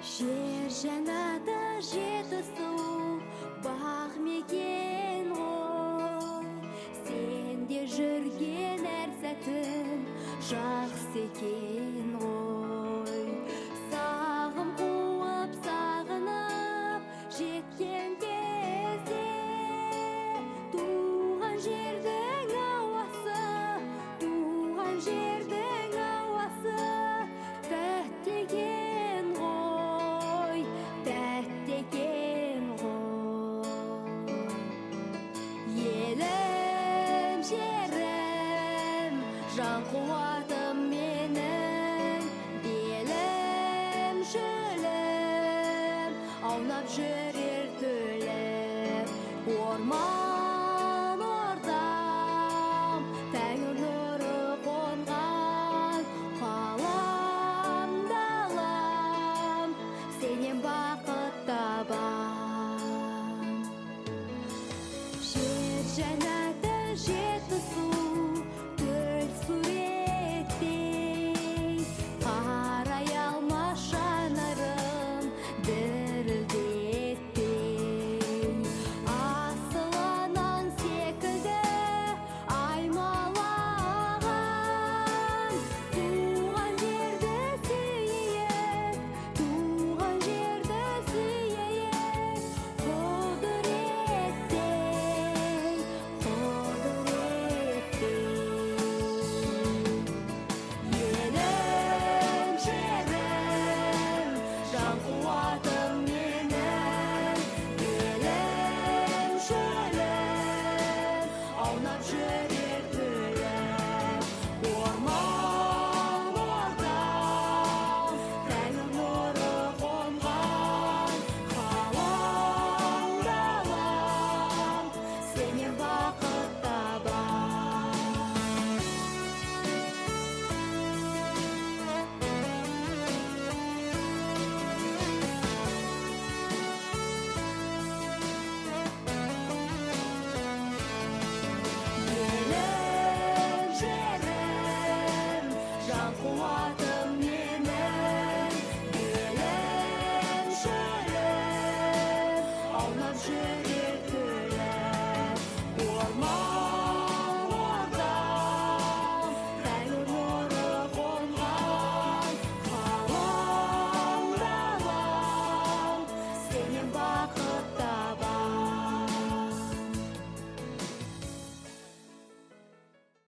Жер жанаты жеті су бақ мекен ғой, сенде жүрген әр сәтін жақсы екен ғой. Сағым қуып сағынып жеткен кезде туған жердің ауасы, туған жердің ауасы тәтті екен ғой, тәтті екен ғой. Елім, жерім, жан қуатым менің, белім, шөлім, аунап жүрер төлім. Орман